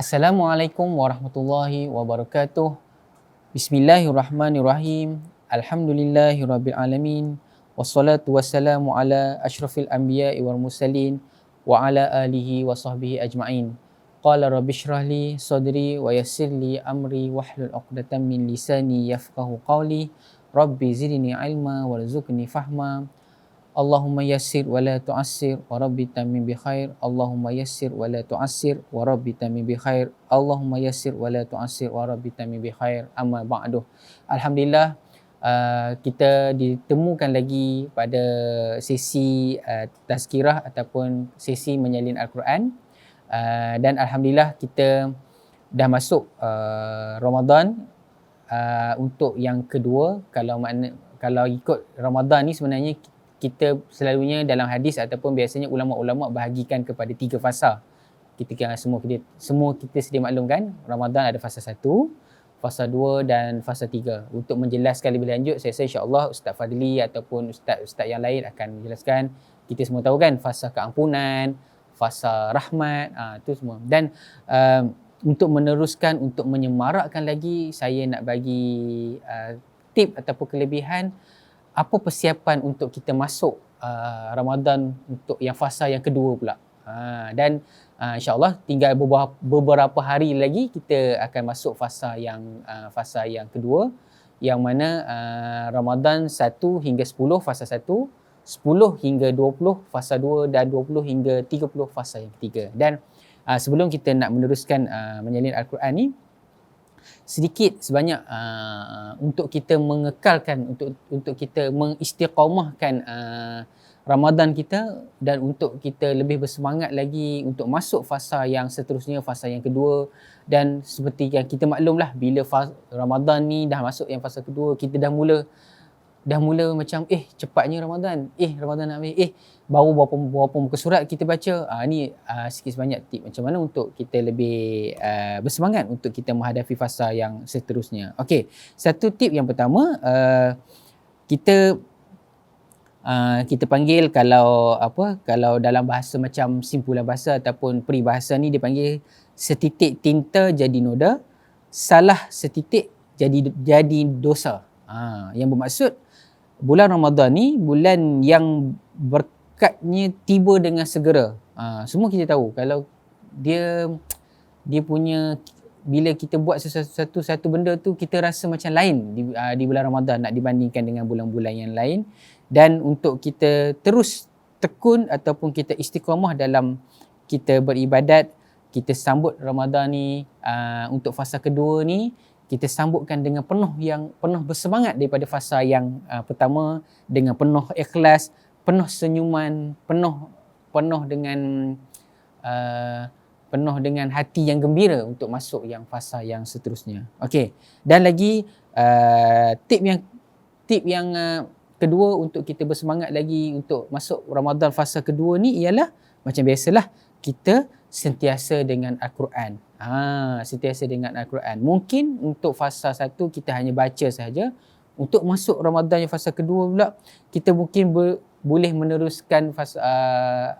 Assalamualaikum warahmatullahi wabarakatuh. Bismillahirrahmanirrahim. Alhamdulillahirabbil alamin. Wassalatu wassalamu ala asyrafil anbiya'i wal mursalin wa ala alihi wa sahbihi ajma'in. Qala rabbi shrah li sadri wa yassir li amri wahlul 'uqdatam min lisani yafqahu qawli. Rabbi zidni ilma warzuqni fahma. Allahumma yassir wa la tu'assir wa rabbi tamim bi khair. Allahumma yassir wa la tu'assir wa rabbi tamim bi khair. Allahumma yassir wa la tu'assir wa rabbi tamim bi khair. Amma ba'du. Alhamdulillah, kita ditemukan lagi pada sesi tazkirah ataupun sesi menyalin Al-Quran, dan alhamdulillah kita dah masuk Ramadan untuk yang kedua. Kalau ikut Ramadan ni sebenarnya kita selalunya dalam hadis ataupun biasanya ulama-ulama bahagikan kepada 3 fasa. Semua kita sedia maklumkan, Ramadan ada fasa 1, fasa 2 dan fasa 3. Untuk menjelaskan lebih lanjut, saya rasa insya-Allah Ustaz Fadli ataupun ustaz-ustaz yang lain akan menjelaskan. Kita semua tahu kan fasa keampunan, fasa rahmat, tu semua. Dan untuk meneruskan, untuk menyemarakkan lagi, saya nak bagi tip ataupun kelebihan apa persiapan untuk kita masuk Ramadan untuk yang fasa yang kedua pula. Dan insya-Allah tinggal beberapa hari lagi kita akan masuk fasa yang kedua, yang mana Ramadan 1 hingga 10 fasa 1, 10 hingga 20 fasa 2 dan 20 hingga 30 fasa yang ketiga. Dan sebelum kita nak meneruskan menyalin Al-Quran ni, sedikit sebanyak untuk kita mengekalkan, untuk kita mengistiqamahkan Ramadan kita, dan untuk kita lebih bersemangat lagi untuk masuk fasa yang seterusnya, fasa yang kedua. Dan seperti yang kita maklumlah, bila Ramadan ni dah masuk yang fasa kedua, kita dah mula macam cepatnya Ramadan nak habis, baru berapa muka surat kita baca. Ni sikit sebanyak tip macam mana untuk kita lebih bersemangat untuk kita menghadapi fasa yang seterusnya. Okey, satu tip yang pertama, kita panggil, kalau dalam bahasa macam simpulan bahasa ataupun peribahasa ni, dia panggil setitik tinta jadi noda, salah setitik jadi dosa. Yang bermaksud bulan Ramadan ni bulan yang berkatnya tiba dengan segera. Semua kita tahu kalau dia punya, bila kita buat satu benda tu, kita rasa macam lain di bulan Ramadan nak dibandingkan dengan bulan-bulan yang lain. Dan untuk kita terus tekun ataupun kita istiqamah dalam kita beribadat, kita sambut Ramadan ni, untuk fasa kedua ni kita sambutkan dengan penuh bersemangat daripada fasa yang pertama, dengan penuh ikhlas, penuh senyuman, penuh dengan hati yang gembira untuk masuk yang fasa yang seterusnya. Okey. Dan lagi tip yang kedua untuk kita bersemangat lagi untuk masuk Ramadan fasa kedua ni ialah macam biasalah, kita sentiasa dengan Al-Quran. Sentiasa dengan Al-Quran. Mungkin untuk fasa 1 kita hanya baca sahaja. Untuk masuk Ramadan yang fasa kedua pula, kita mungkin boleh meneruskan fasa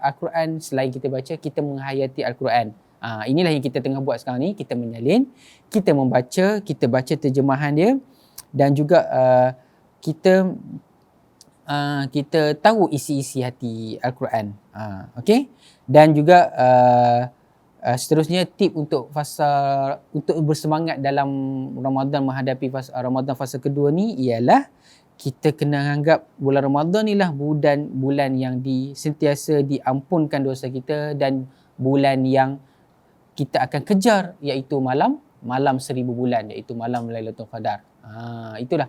Al-Quran. Selain kita baca, kita menghayati Al-Quran. Inilah yang kita tengah buat sekarang ni. Kita menyalin, kita membaca, kita baca terjemahan dia, dan juga kita tahu isi-isi hati Al-Quran. Okey. Dan juga seterusnya, tip untuk bersemangat dalam Ramadan, menghadapi Ramadan fasa kedua ni ialah kita kena anggap bulan Ramadan ni lah bulan yang sentiasa diampunkan dosa kita, dan bulan yang kita akan kejar, iaitu malam 1000 bulan, iaitu malam Lailatul Qadar. Itulah,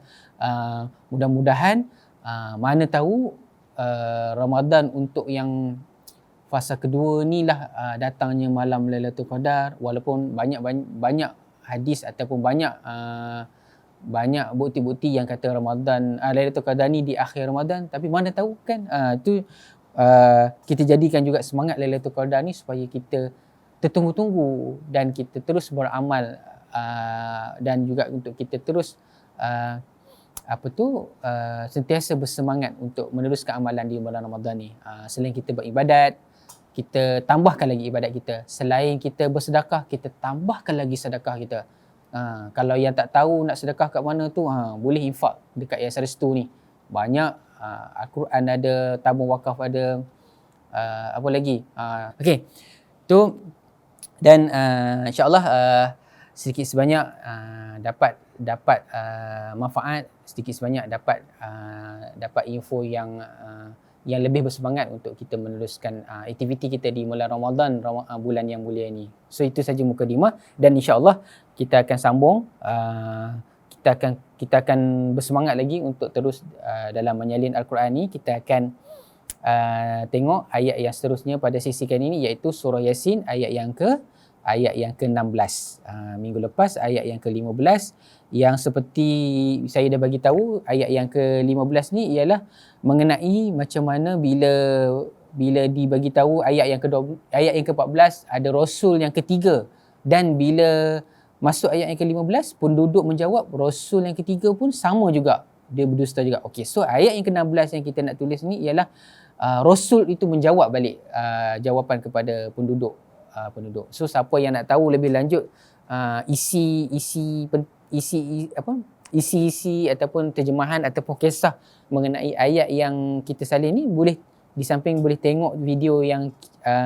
mudah-mudahan mana tahu Ramadan untuk yang fasa kedua ni lah datangnya malam Lailatul Qadar. Walaupun banyak hadis ataupun banyak bukti-bukti yang kata Lailatul Qadar ni di akhir Ramadan, tapi mana tahu kan. Kita jadikan juga semangat Lailatul Qadar ni supaya kita tertunggu-tunggu dan kita terus beramal, dan juga untuk kita terus sentiasa bersemangat untuk meneruskan amalan di bulan Ramadan ni. Selain kita beribadat, kita tambahkan lagi ibadat kita. Selain kita bersedekah, kita tambahkan lagi sedekah kita. Kalau yang tak tahu nak sedekah kat mana tu, boleh infak dekat Yayasan Restu ni. Banyak, Al-Quran ada, tabung wakaf ada, apa lagi? Okey. Tu, dan insya-Allah sedikit sebanyak dapat manfaat, sedikit sebanyak dapat info yang lebih bersemangat untuk kita meneruskan aktiviti kita di bulan Ramadan, bulan yang mulia ni. So itu saja mukadimah, dan insya-Allah kita akan sambung, kita akan bersemangat lagi untuk terus dalam menyalin Al-Quran ni. Kita akan tengok ayat yang seterusnya pada sesi kali ini, iaitu surah Yasin ayat yang ke-16. Minggu lepas ayat yang ke-15, yang seperti saya dah bagi tahu, ayat yang ke-15 ni ialah mengenai macam mana bila dibagi tahu ayat yang ke-14 ada rasul yang ketiga, dan bila masuk ayat yang ke-15 penduduk menjawab rasul yang ketiga pun sama juga, dia berdusta juga. Okey, so ayat yang ke-16 yang kita nak tulis ni ialah rasul itu menjawab balik jawapan kepada penduduk. So siapa yang nak tahu lebih lanjut isi ataupun terjemahan ataupun kisah mengenai ayat yang kita salin ni, boleh di samping boleh tengok video yang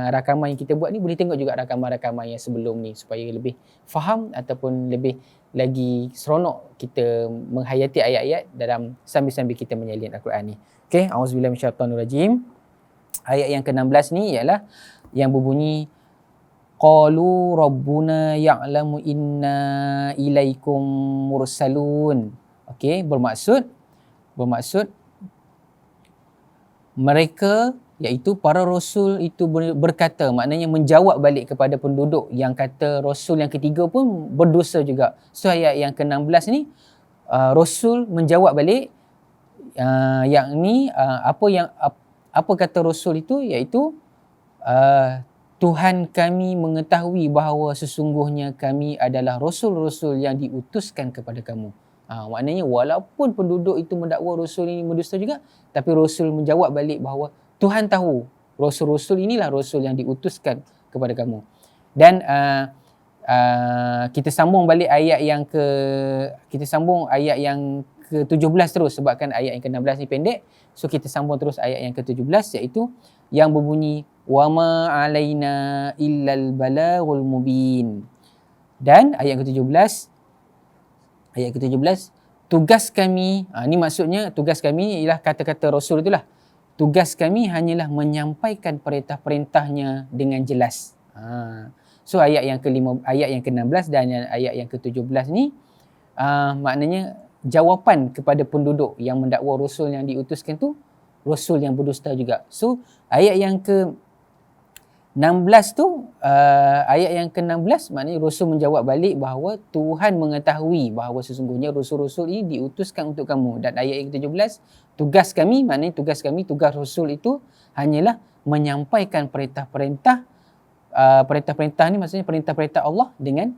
rakaman yang kita buat ni, boleh tengok juga rakaman-rakaman yang sebelum ni supaya lebih faham ataupun lebih lagi seronok kita menghayati ayat-ayat dalam sambil-sambil kita menyalin Al-Quran ni. Okey, auzubillahi minasyaitanirrajim. Ayat yang ke-16 ni ialah yang berbunyi qalu rabbuna ya'lamu inna ilaikum mursalun. Okey, bermaksud mereka, iaitu para rasul itu berkata, maknanya menjawab balik kepada penduduk yang kata rasul yang ketiga pun berdosa juga. So ayat yang ke-16 ni rasul menjawab balik, yakni apa kata rasul itu, iaitu Tuhan kami mengetahui bahawa sesungguhnya kami adalah rasul-rasul yang diutuskan kepada kamu. Maknanya walaupun penduduk itu mendakwa rasul ini berdusta juga, tapi rasul menjawab balik bahawa Tuhan tahu rasul-rasul inilah rasul yang diutuskan kepada kamu. Dan kita sambung balik ayat yang ke-17 terus, sebabkan ayat yang ke-16 ni pendek. So kita sambung terus ayat yang ke-17, iaitu yang berbunyi wa ma alaina illal balaghul mubin. Dan ayat ke-17, tugas kami, ni maksudnya tugas kami ialah kata-kata rasul itulah. Tugas kami hanyalah menyampaikan perintah-perintahnya dengan jelas. So ayat yang ke-16 dan ayat yang ke-17 ni maknanya jawapan kepada penduduk yang mendakwa rasul yang diutuskan tu rasul yang berdusta juga. So ayat yang ke-16 tu, maknanya rasul menjawab balik bahawa Tuhan mengetahui bahawa sesungguhnya rasul-rasul ini diutuskan untuk kamu. Dan ayat yang ke-17, tugas kami, maknanya tugas rasul itu hanyalah menyampaikan perintah-perintah ni maksudnya perintah-perintah Allah dengan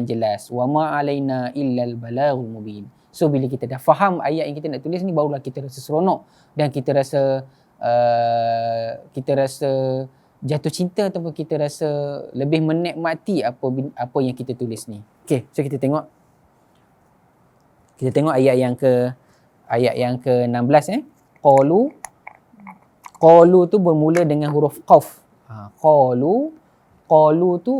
jelas. Wa ma alaina illal balaghul mubin. So bila kita dah faham ayat yang kita nak tulis ni, barulah kita rasa seronok dan kita rasa jatuh cinta ataupun kita rasa lebih menikmati apa yang kita tulis ni. Okey, so kita tengok ayat yang ke-16 qalu tu bermula dengan huruf qaf. Qalu tu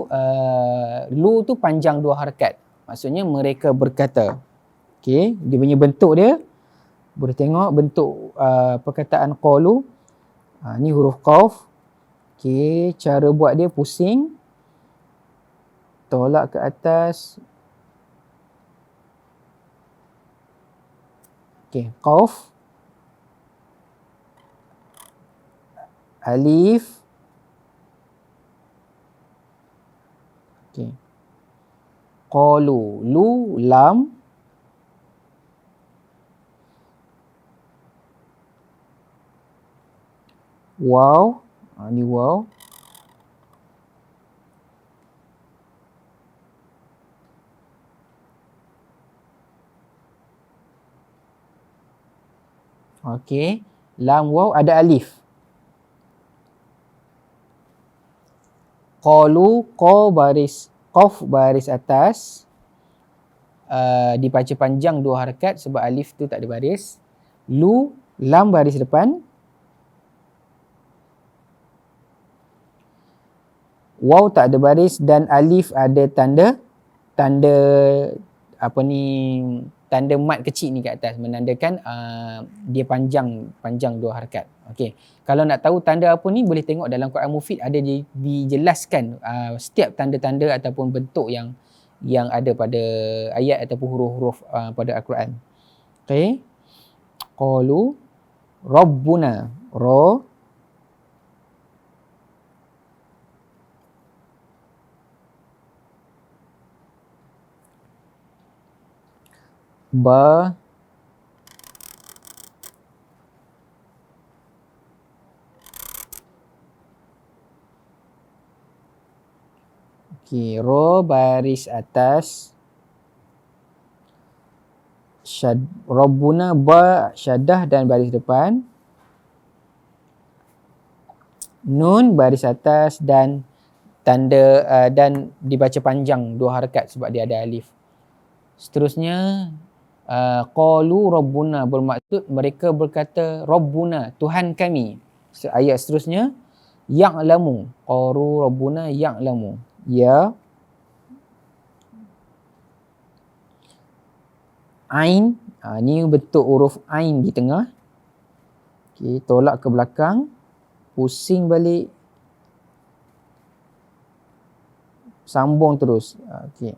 lu tu panjang dua harakat. Maksudnya mereka berkata. Okey, dia punya bentuk dia boleh tengok bentuk perkataan qalu. Ni huruf qaf. Okey, cara buat dia pusing. Tolak ke atas. Okey, qaf. Alif. Okey. Qalu, lu, lam. Waw. Ni waw. Okey. Lam, waw, ada alif. Qalu, qaf baris atas, dibaca panjang 2 harakat sebab alif tu tak ada baris. Lu, lam baris depan. Waw tak ada baris dan alif ada tanda tanda mat kecil ni kat atas, menandakan dia panjang 2 harakat. Okey. Kalau nak tahu tanda apa ni, boleh tengok dalam Quran Mufid, ada dijelaskan setiap tanda-tanda ataupun bentuk yang ada pada ayat ataupun huruf-huruf pada Al-Quran. Okey. Qalu rabbuna, ra, ba, okey, ro baris atas, Rabbuna, ba syaddah dan baris depan, nun baris atas dan tanda dan dibaca panjang 2 harakat sebab dia ada alif. Seterusnya qalu rabbuna bermaksud mereka berkata rabbuna, Tuhan kami. Ayat seterusnya ya'lamu, qalu rabbuna ya'lamu, ya, ain, ni bentuk huruf ain di tengah. Okey, tolak ke belakang, pusing balik, sambung terus. Okey,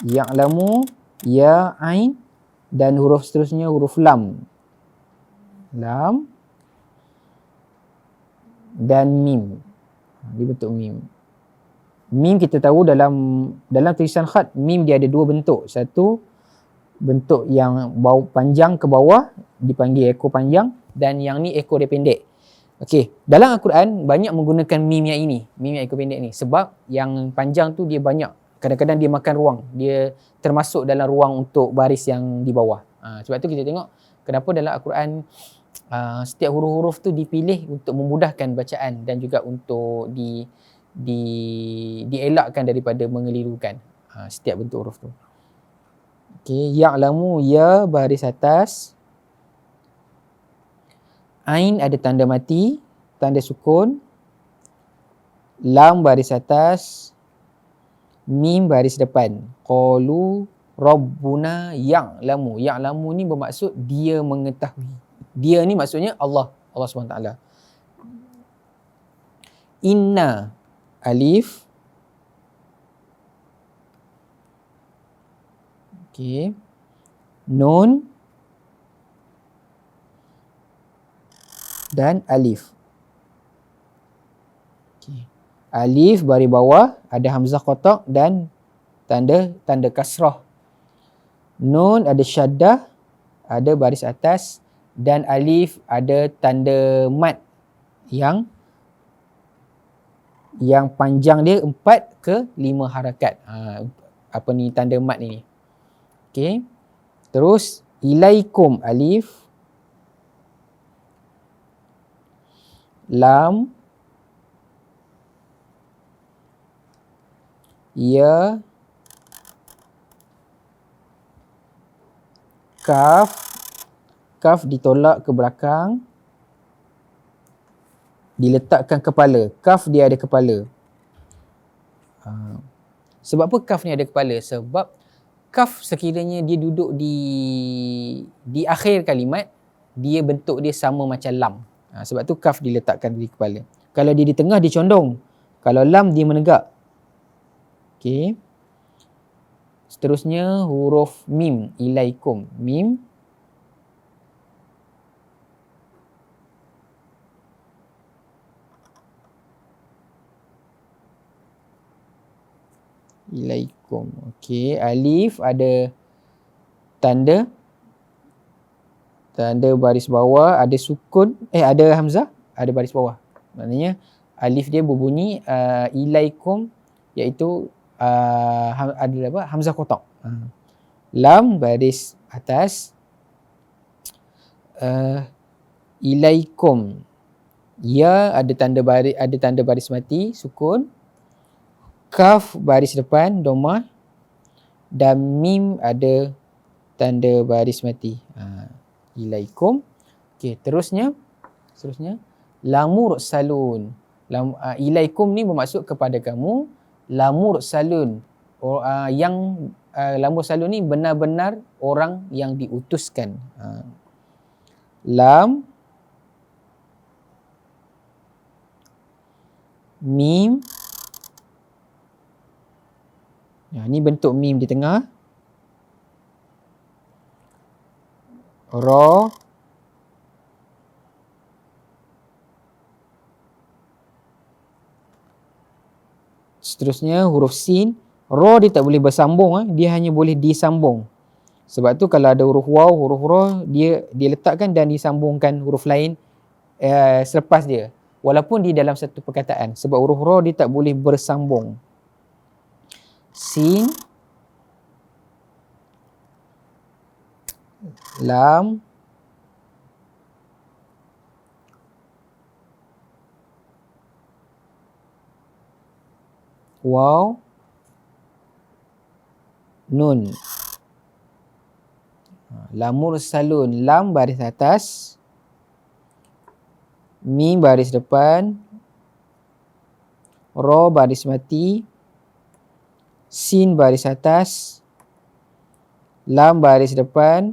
ya'lamu, ya, ain, dan huruf seterusnya huruf lam. Lam dan mim. Dia bentuk mim. Mim kita tahu dalam tulisan khat, mim dia ada 2 bentuk. Satu bentuk yang panjang ke bawah dipanggil ekor panjang, dan yang ni ekor dia pendek. Okey, dalam Al-Quran banyak menggunakan mim yang ini, mim yang ekor pendek ni, sebab yang panjang tu dia banyak, kadang-kadang dia makan ruang, dia termasuk dalam ruang untuk baris yang di bawah. Sebab tu kita tengok kenapa dalam Al-Quran setiap huruf-huruf tu dipilih untuk memudahkan bacaan dan juga untuk dielakkan daripada mengelirukan setiap bentuk huruf tu. Okey, ya'lamu, ya baris atas, ain ada tanda mati, tanda sukun, lam baris atas, mim baris depan. Qalu rabbuna ya'lamu. Ya'lamu ni bermaksud dia mengetahui. Dia ni maksudnya Allah SWT. Inna, alif. Okey. Nun dan alif. Okay. Alif baris bawah ada hamzah kotak dan tanda kasrah. Nun ada syaddah, ada baris atas, dan alif ada tanda mat yang panjang dia 4 ke 5 harakat. Tanda mat ni. Okey. Terus ilaikum, alif, lam, ya, kaf ditolak ke belakang, diletakkan kepala. Kaf dia ada kepala. Sebab apa kaf ni ada kepala? Sebab kaf sekiranya dia duduk di akhir kalimat, dia bentuk dia sama macam lam. Sebab tu kaf diletakkan di kepala. Kalau dia di tengah, dia condong. Kalau lam, dia menegak. Okey. Seterusnya huruf mim, ilaikum, mim. Ilaikum. Okey, alif ada tanda baris bawah, ada sukun, ada hamzah, ada baris bawah. Maknanya alif dia berbunyi ilaikum, iaitu ada hamzah kotak. Lam baris atas, ilaikum, ya ada tanda baris mati, sukun, Kaf baris depan domah, dan mim ada tanda baris mati. Ilaikum. Okey, terusnya lamur salun. Ilaikum ni bermaksud kepada kamu. Lamur salun, yang lamur salun ni benar-benar orang yang diutuskan. Lam, mim. Ni bentuk mim di tengah. Ra. Seterusnya huruf sin. Ra dia tak boleh bersambung, dia hanya boleh disambung. Sebab tu kalau ada huruf waw, huruf ra, dia letakkan dan disambungkan huruf lain selepas dia. Walaupun di dalam satu perkataan. Sebab huruf ra dia tak boleh bersambung. Sin, lam, waw, nun. Lamur salun, lam baris atas, mim baris depan, ra baris mati, sin baris atas, lam baris depan,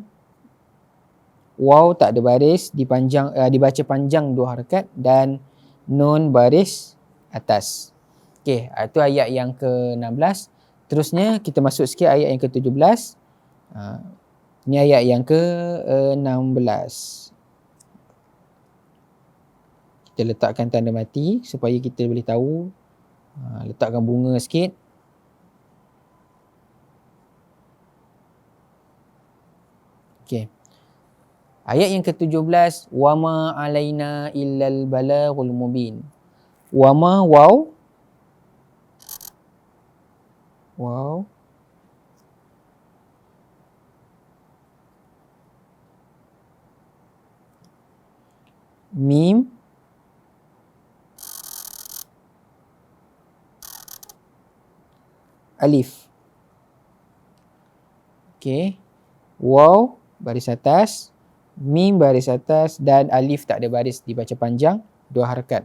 waw tak ada baris, dibaca panjang 2 harakat, dan nun baris atas. Okey, itu ayat yang ke-16. Terusnya kita masuk sikit ayat yang ke-17. Ni ayat yang ke-16. Kita letakkan tanda mati supaya kita boleh tahu. Letakkan bunga sikit. Okey. Ayat yang ke-17, wama alaina illal balaghul mubin. Wama, waw. Waw. Mim. Alif. Okey. Waw baris atas, mim baris atas, dan alif tak ada baris, dibaca panjang 2 harakat.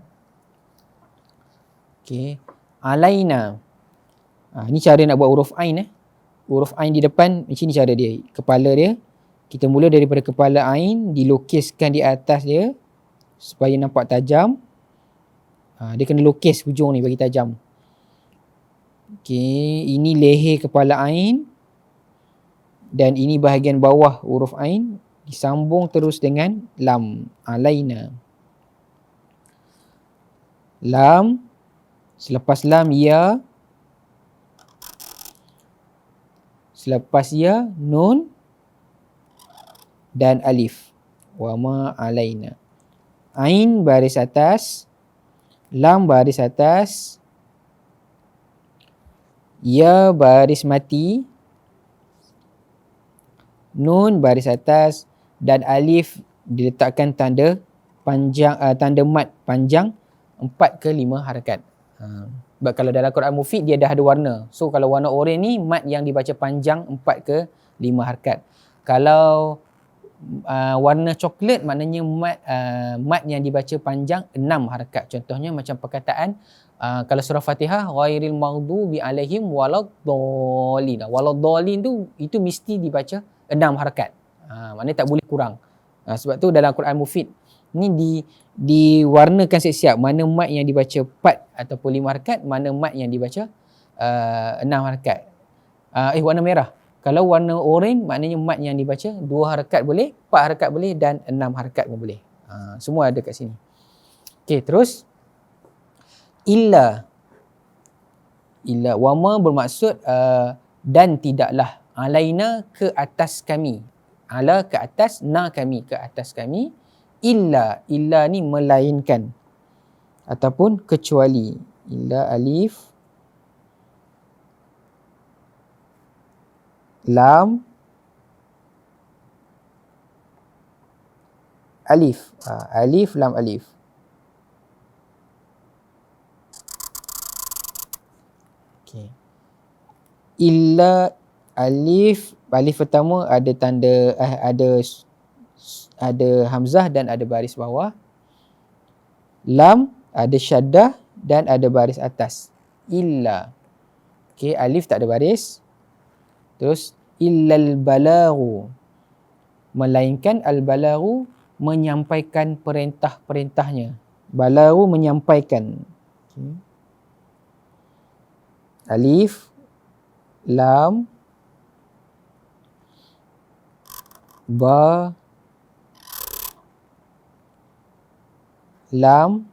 Okey. Alaina. Ni cara nak buat huruf ain. Huruf ain di depan, macam ni cara dia. Kepala dia, kita mula daripada kepala ain, dilukiskan di atas dia supaya nampak tajam. Dia kena lukis hujung ni bagi tajam. Okey, ini leher kepala ain, dan ini bahagian bawah huruf ain, disambung terus dengan lam. Alaina. Lam, selepas lam ya, selepas ya nun dan alif. Wama alaina. Ain baris atas, lam baris atas, ya baris mati, nun baris atas, dan alif diletakkan tanda panjang, tanda mat panjang 4 ke 5 harakat. Sebab kalau dalam Quran Mufid dia dah ada warna. So kalau warna oranye ni mat yang dibaca panjang 4 ke 5 harakat. Kalau warna coklat maknanya mat yang dibaca panjang 6 harakat. Contohnya macam perkataan kalau surah Fatihah, ghairil maghdubi alaihim waladdallin. Waladdallin tu itu mesti dibaca 6 harakat. Maknanya tak boleh kurang. Sebab tu dalam Quran Mufid ni diwarnakan siap-siap mana mat yang dibaca 4 ataupun 5 harakat, mana mat yang dibaca 6 harakat. Warna merah. Kalau warna oranye maknanya mat yang dibaca 2 harakat boleh, 4 harakat boleh, dan 6 harakat pun boleh. Semua ada kat sini. Okey, terus illa. Illa, wama bermaksud dan tidaklah, alaina ke atas kami, ala ke atas, na kami ke atas kami, illa ni melainkan ataupun kecuali. Illa alif, lam, alif. Alif, lam, alif. illa alif pertama ada tanda ada hamzah dan ada baris bawah. Lam ada syaddah dan ada baris atas. Illa. Okey, alif tak ada baris. Terus illal balaghu. Melainkan al-balaghu menyampaikan perintah-perintahnya. Balaghu menyampaikan. Okay. Alif, lam, ba, lam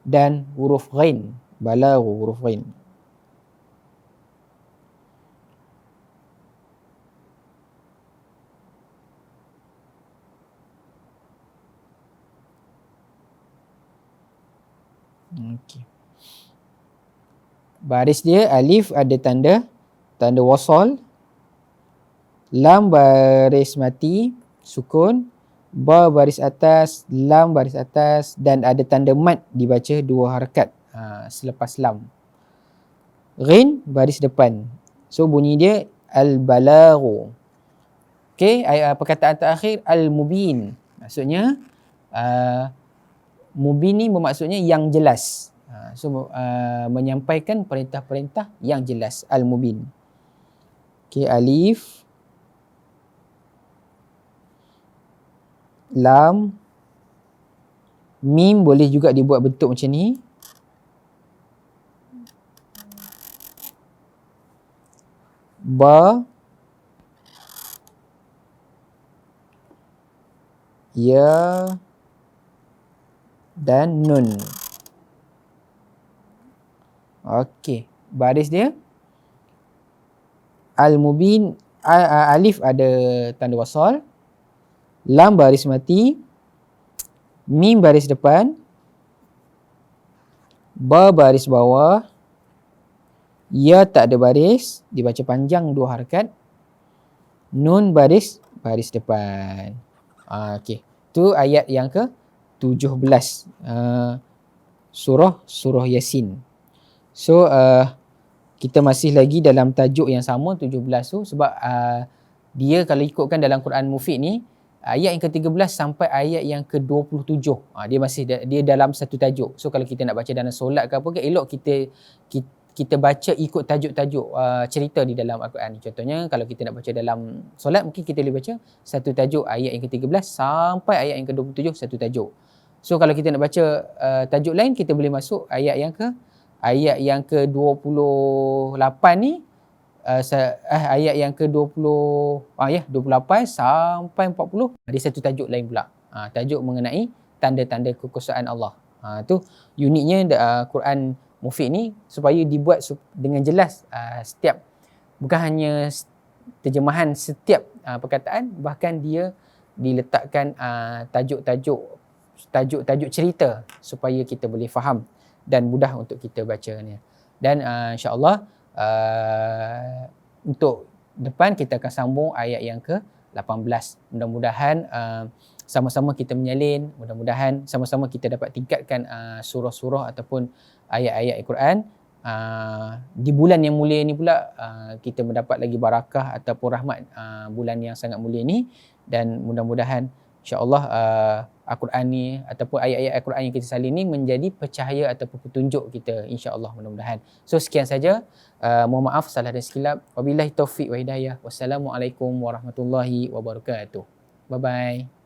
dan huruf ghain. Balaghu huruf ghain. Okey. Baris dia alif ada tanda wasal, lam baris mati sukun, ba baris atas, lam baris atas dan ada tanda mad dibaca 2 harakat selepas lam. Ghin baris depan. So bunyi dia al-balaghu. Okey, perkataan terakhir al-mubin. Maksudnya mubin ni bermaksudnya yang jelas. So menyampaikan perintah-perintah yang jelas, al-mubin. Okey, alif, lam, mim boleh juga dibuat bentuk macam ni. Ba, ya dan nun. Okey, baris dia al-mubin, alif ada tanda wasal, lam baris mati, mim baris depan, ba baris bawah, ya tak ada baris, dibaca panjang 2 harakat, nun baris depan. Okey, tu ayat yang ke-17 surah Yasin. So kita masih lagi dalam tajuk yang sama 17 tu, sebab dia kalau ikutkan dalam Quran Mufid ni ayat yang ke-13 sampai ayat yang ke-27 dia masih dia dalam satu tajuk. So kalau kita nak baca dalam solat ke apa ke, elok kita baca ikut tajuk-tajuk cerita di dalam Al-Quran ni. Contohnya kalau kita nak baca dalam solat, mungkin kita boleh baca satu tajuk ayat yang ke-13 sampai ayat yang ke-27 satu tajuk. So kalau kita nak baca tajuk lain, kita boleh masuk ayat yang ke-28 ni, ayat yang ke-20 28 sampai 40 ada satu tajuk lain pula. Tajuk mengenai tanda-tanda kekuasaan Allah. Tu uniknya Quran Mufid ni, supaya dibuat dengan jelas setiap, bukan hanya terjemahan setiap perkataan, bahkan dia diletakkan tajuk-tajuk cerita supaya kita boleh faham dan mudah untuk kita bacanya. Dan insya-Allah untuk depan kita akan sambung ayat yang ke-18. Mudah-mudahan sama-sama kita menyalin, mudah-mudahan sama-sama kita dapat tingkatkan surah-surah ataupun ayat-ayat Al-Quran. Di bulan yang mulia ni pula kita mendapat lagi barakah ataupun rahmat bulan yang sangat mulia ni, dan mudah-mudahan insya-Allah Al-Quran ni ataupun ayat-ayat Al-Quran yang kita salin ni menjadi percahaya ataupun petunjuk kita, insya-Allah, mudah-mudahan. So sekian saja. Mohon maaf salah dan silap. Wabillahi taufiq wa hidayah. Wassalamualaikum warahmatullahi wabarakatuh. Bye bye.